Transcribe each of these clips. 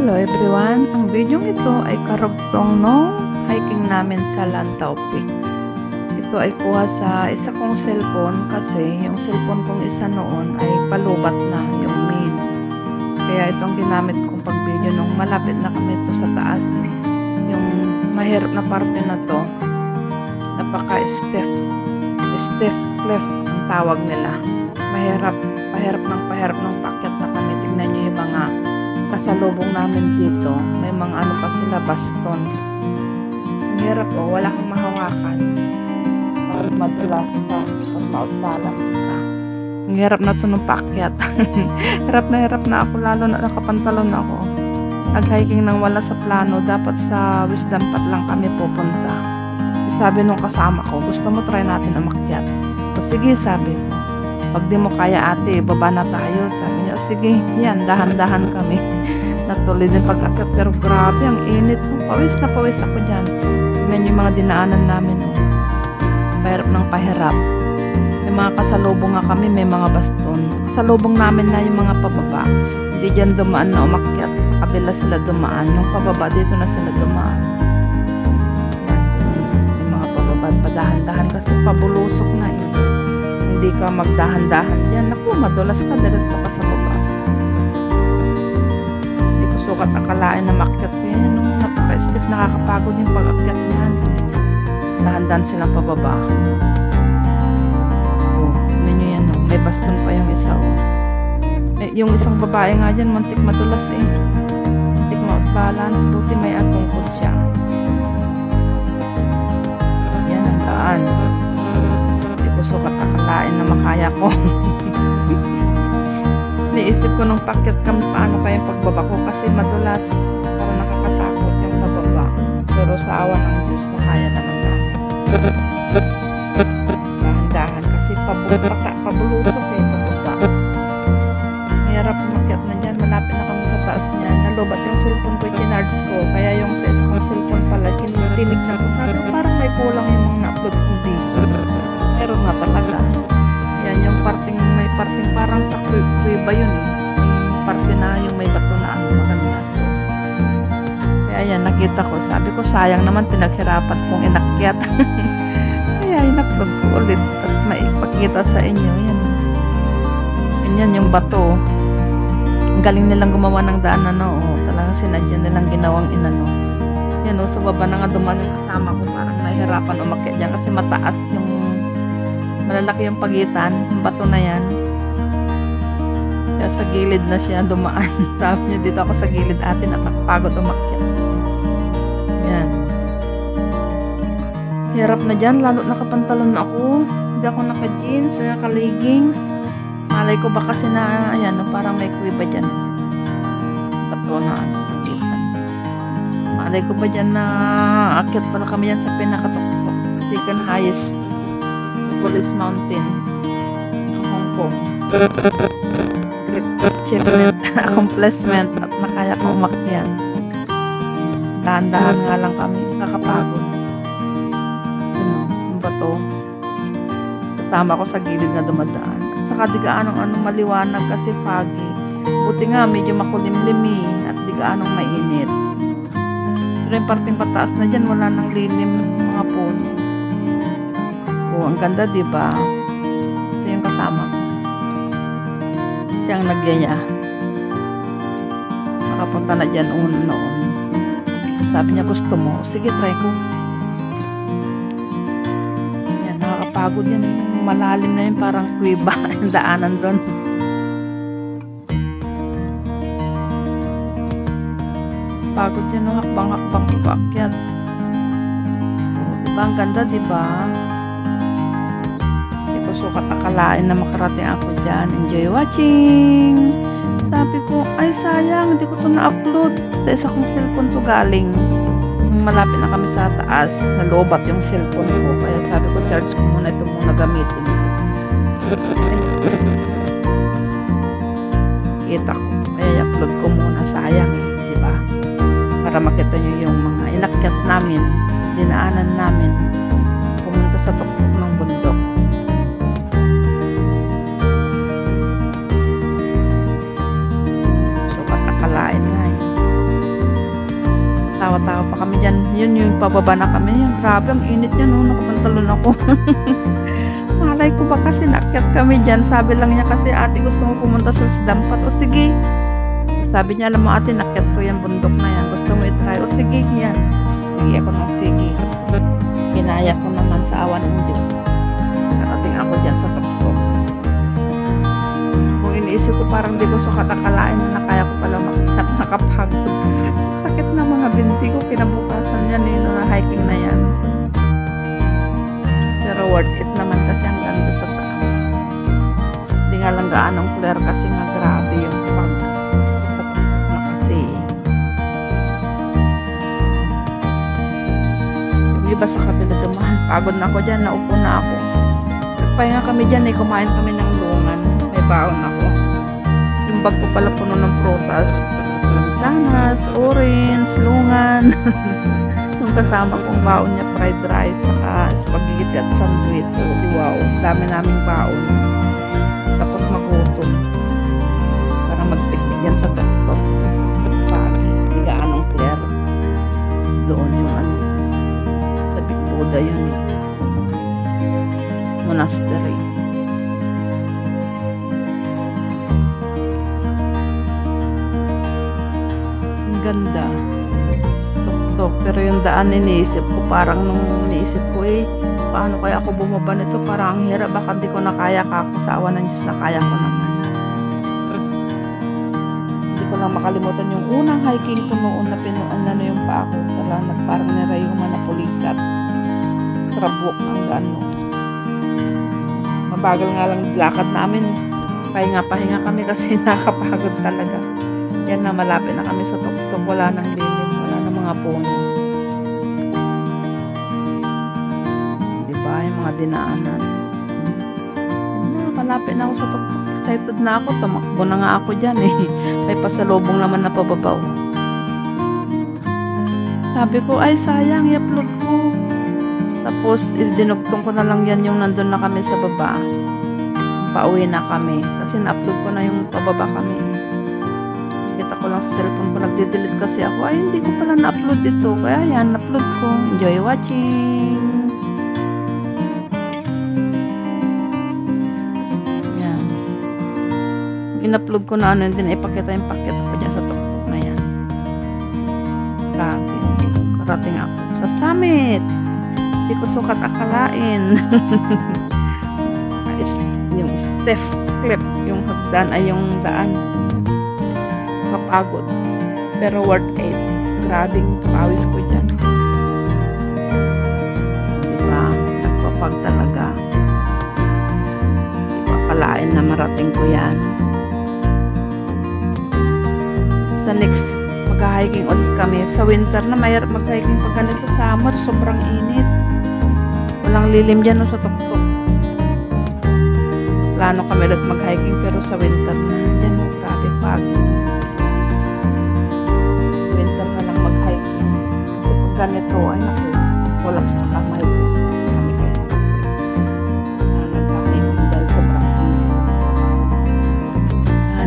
Hello everyone! Ang video ito ay karugtong nung hiking namin sa Lantau Peak. Ito ay kuha sa isa kong cellphone kasi yung cellphone kong isa noon ay palubat na yung main. Kaya itong ginamit kong pag video nung malapit na kami ito sa taas. Yung mahirap na parte na to, napaka-stiff cliff ang tawag nila. Pahirap ng paakyat na kami. Tignan nyo yung mga kasalubong namin dito. May mga ano pa sila, baston. Ang hirap wala kang mahawakan. Pag madulas ka, pag ma-balance ka. Ang hirap na ito ng paakyat. hirap na ako, lalo na nakapantalon ako. Nag-hiking nang wala sa plano, dapat sa Wisdom Path lang kami pupunta. Sabi nung kasama ko, gusto mo try natin umakyat? O sige, sabi ko. Pag di mo kaya ate, baba na tayo. Sabi niya, sige, yan, dahan-dahan kami. Natuloy din pag-akyat, pero grabe, ang init. Pawis na pawis ako dyan. Tingnan yung mga dinaanan namin. Pahirap ng pahirap. May mga kasalubong nga kami, may mga baston. Kasalubong namin na yung mga pababa. Hindi dyan dumaan na umakyat. Sa kabila sila dumaan. Nung pababa, dito na sila dumaan. May mga pababa, padahan-dahan kasi pabulusok na eh. Hindi ka magdahan-dahan dyan. Naku, madulas ka, diretso ka sa baba. Hindi ko sukat akalain na makyat ko yan. Nung napaka-stiff, nakakapagod yung pag-akyat niyan. Dahan-dahan silang pababa. Hindi nyo yan. May baston pa yung isa. Yung isang babae nga dyan, muntik madulas eh. Muntik ma-balance. Buti may atungkod siya. Yan ang daan. Sukat akalain na makaya ko. Niisip ko nung pakyat kami paano kayang pagbaba ko kasi madulas, parang nakakatakot yung pababa, pero sa awa ng Diyos na kaya naman namin. Dahan-dahan kasi pabulusok eh, pababa. Mahirap umakyat na dyan, malapit na kami sa taas niyan. Nalubat yung cellphone ko, kinards ko, kaya yung sa isa kong cellphone pala, tinignan ko, sabi parang may kulang yung mga na-upload kong video. Pero nga talaga, yan yung may parting parang sa kuiba yun eh. Yung parte na yung may bato na ano, maganda to. Kaya yan, nakita ko, sabi ko sayang naman pinaghirapan kong inakyat. Kaya in-upload ko ulit at maipakita sa inyo. Yan yung bato. Ang galing nilang gumawa ng daan ano, talagang sinadya nilang ginawang inano. Yan sa baba na nga dumaan yung kasama ko, parang nahihirapan umakyat dyan kasi mataas yung malalaki yung pagitan, yung bato na yan. Kaya sa gilid na siya dumaan. Sabi niya, dito ako sa gilid ate, nakakapagod umakyat. Yan. Hirap na dyan, lalo nakapantalon ako. Hindi ako naka-jeans, naka-leggings. Malay ko ba kasi na, ayan, parang may kuwiba dyan. Bato na, pagitan. Malay ko ba dyan na akyat pala kami yan sa pinakatuktok. Second highest Police Mountain ng Hong Kong. Great achievement, accomplishment at nakaya ko umakyat. Dahan-dahan nga lang kami, nakakapagod. Yung bato kasama ko sa gilid na dumadaan at saka di gaanong maliwanag kasi foggy. Buti nga medyo makulimlim at di gaanong mainit. Pero yung parting pataas na dyan wala nang lilim mga puno. Ang ganda, diba? Ito yung kasama ko. Siyang nagyaya. Nakapunta na dyan noon. Sabi niya, gusto mo? Sige, try ko. Yan, nakakapagod yan. Malalim na yun, parang kuiba. Yung daanan doon. Pagod yan, hakbang-hakbang ko paakyat. Diba? Ang ganda, diba? Sukat akalain na makarating ako dyan. Enjoy watching! Sabi ko, ay sayang, hindi ko ito na-upload. Sa isa kong cellphone to galing. Malapit na kami sa taas. Nalobat yung cellphone ko. Kaya sabi ko, charge ko muna ito muna gamitin. Kita ko. Kaya i-upload ko muna. Sayang eh. Diba? Para makita nyo yung mga inakyat namin. Dinaanan namin. Pumunta sa tuktok ng bundok. Akalain nga eh. bababa na kami. Yan, grabe, ang init niya no, nakapantalon ako. Malay ko ba kasi naakyat kami dyan. Sabi lang niya kasi, ate gusto mo pumunta sa Dampat. O sige. Sabi niya, alam mo ate, naakyat ko yan, bundok na yan. Gusto mo itry? O sige, yan. Sige ako ng sige. Kinaya ko naman sa awan ng Diyos. Nakating ako dyan sa tuktok. Kung iniisip ko parang di ko sukat akalain na kaya ko pala nakapagod. Sakit na mga binti ko, kinabukasan yan eh, na hiking na yan. Pero worth it naman kasi ang ganda sa taas. Hindi nga lang gaanong clear kasi nga grabe yung pag sa tuktok na kasi. Yung iba sa kabila dumaan, pagod na ako dyan, naupo na ako. Nagpahinga kami dyan eh, kumain kami ng lungan. May baon ako. Yung bag ko pala puno ng prutas. Mansanas, orange, lungan. Yung kasama kong baon niya, fried rice, saka spaghetti at sandwich. So, wow, dami naming baon. Tapos magutom. Para mag-picnic yan sa tuktok. Pagi, hindi gaanong clear. Doon yung ano, sa Big Buddha yun eh. Monastery. Ang ganda. Tuktok. Pero yung daan iniisip ko, parang nung iniisip ko eh, paano kaya ako bumaba nito? Parang ang hirap. Baka di ko na kaya ka ako sa awan ng Diyos na kaya ko naman. Hindi ko lang makalimutan yung unang hiking ko noon na pinuan na yung pa ako. Talaga parang nirayuman na pulikat. Trabok ang gano'n. Mabagal nga lang lakad namin. Pahinga kami kasi nakapagod talaga. Yan na, malapit na kami sa tuktok. Wala nang lilim, wala nang mga puno. Diba, yung mga dinaanan. Yan na, malapit na ako sa tuktok. Excited na ako. Tumakbo na nga ako dyan eh. May pasalubong naman na pababaw. Sabi ko, ay sayang, i-upload ko. Tapos, dinugtong ko na lang yan yung nandun na kami sa baba. Pauwi na kami. Kasi na-upload ko na yung pababa kami. Kita ko lang sa cellphone ko, nagde-delete kasi ako. Ay, hindi ko pala na-upload ito. Kaya yan, na-upload ko. Enjoy watching! Yan. In-upload ko na ano, hindi na ipakita yung packet ko dyan sa tuktok na yan. Grabe. Karating ako sa summit. Hindi ko sukat akalain. Yung step clip, yung hagdan ay yung daan. Kapagod. Pero worth it. Grabing pawis ko dyan. Diba? Nagpapag talaga. Hindi ko akalain na marating ko yan. Sa next, mag-hiking ulit kami. Sa winter na mahirap mag-hiking pag ganito. Summer, sobrang init. Walang lilim dyan no, sa tuktok. Plano kami ulit mag-hiking pero sa winter na. Dyan mo, grabe pag. Winter na lang mag-hiking. Kasi pag ganito, ay naku, walang sa kamay. Kami kayo nag-hiking dahil sobrang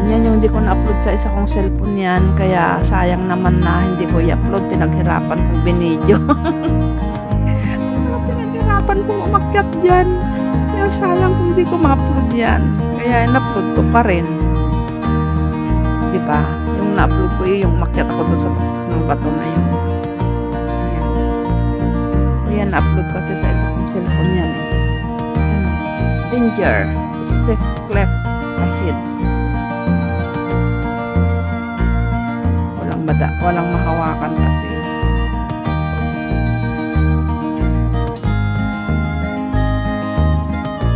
yan yung hindi ko na-upload sa isa kong cellphone yan. Kaya sayang naman na hindi ko i-upload. Pinaghirapan kong binidyo. Pinaghirapan kong umakyat dyan. Kaya sayang kung hindi ko ma-upload yan. Kaya in-upload ko pa rin. Diba? Yung na-upload ko yung umakyat ako doon sa ng bato na yun. Ayan. Ayan, na-upload kasi sa isa kong cellphone yan. Ayan. Danger. Step left ahead. Walang mahawakan kasi.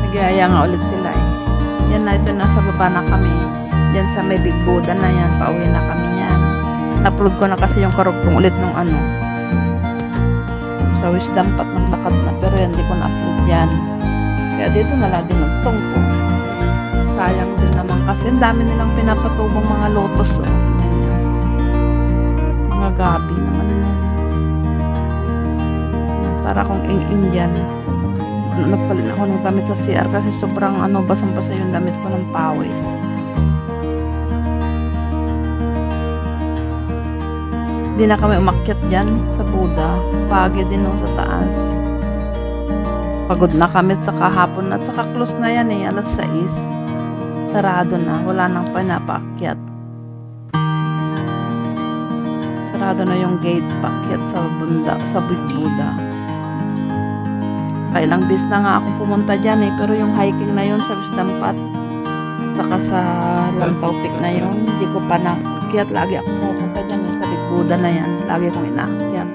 Nagyaya nga ulit sila eh. Yan na, ito nasa baba na kami. Diyan sa may Big Buddha na yan. Pauwi na kami yan. Na-upload ko na kasi yung karugtong ulit nung ano. Sa Wisdom Pat ng lakad na. Pero yan, hindi ko na-upload yan. Kaya dito na lang dinugtong ko. Sayang din naman kasi ang dami nilang pinapatubong mga lotus. Oh. Mga gabi naman yan. Para kung Indian. Nagpalit ako ng damit sa CR kasi sobrang basang-basa yung damit ko ng pawis. Hindi na kami umakyat dyan sa Buda. Pagi din sa taas. Pagod na kami sa kahapon at saka close na yan alas 6. Sarado na, wala nang pinapaakyat. Sarado na yung gate paakyat sa Buda. Kailang bis na nga ako pumunta dyan pero yung hiking na yun sa Bisdampat saka sa Lantaw Peak na yun, hindi ko pa naakyat. Lagi ako pumunta dyan sa Big Buda na yan, lagi akong inaakyat.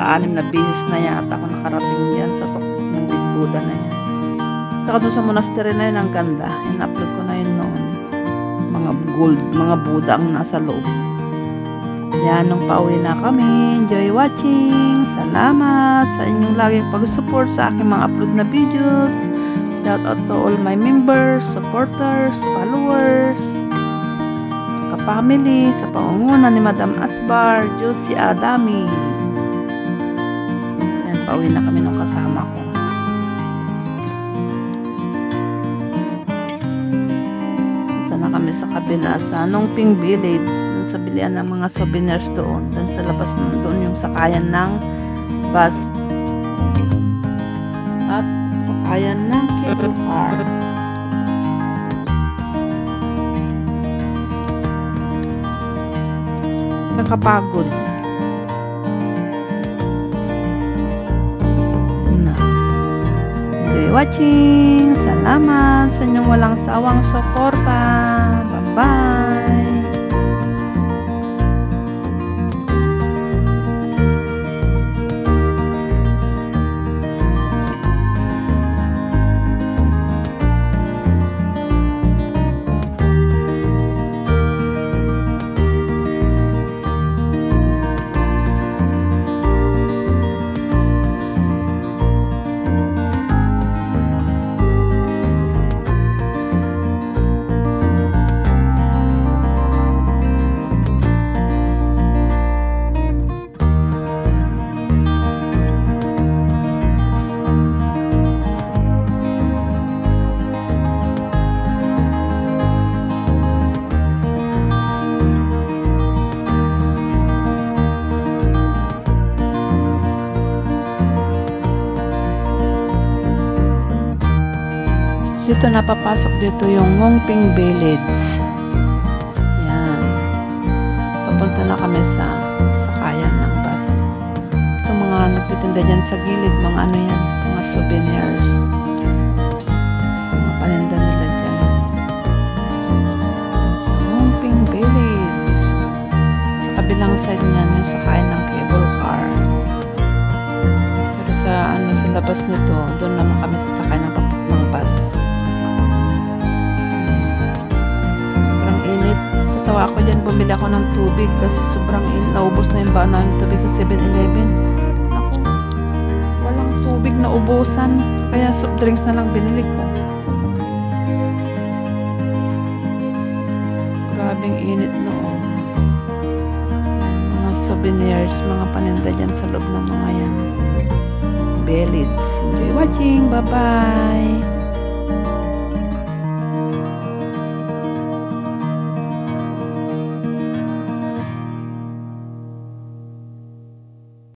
6 na bisis na yata ako nakarating dyan sa ng Big Buda na yan. Saka dun sa monastery na yun, ang ganda. In-upload ko na yun noon. Mga Buddha ang nasa loob. Yan, nung pauwi na kami. Enjoy watching. Salamat sa inyong laging pag-support sa aking mga upload na videos. Shout out to all my members, supporters, followers, ka-family, sa pangunguna ni Madam Asbar, Josie Adami. Yan, pauwi na kami nung kasama ko. Kami sa kabila sa Nongping Village, sa bilian ng mga souvenirs doon sa labas doon yung sakayan ng bus at sakayan ng cable car. Nakapagod na. Enjoy watching. Salamat sa inyong walang sawang suporta. Bye! Dito napapasok dito yung Nongping Village. Yan. Papunta na kami sa sakayan ng bus. Ito mga nagtitinda dyan sa gilid, mga ano yan, mga souvenirs. Mga paninda nila dyan. Sa Nongping Village. Sa kabilang side niyan, yung sakayan ng cable car. Pero sa labas nito, doon naman kami sasakay ng bus. Tawa ako dyan, bumili ako ng tubig kasi sobrang naubos na yung baon namin tubig sa 7-Eleven. Ako, walang tubig na ubusan, kaya soft drinks na lang binili ko. Grabing init noon. Mga souvenirs, mga paninda dyan sa loob ng mga yan. Village. Enjoy watching. Bye-bye.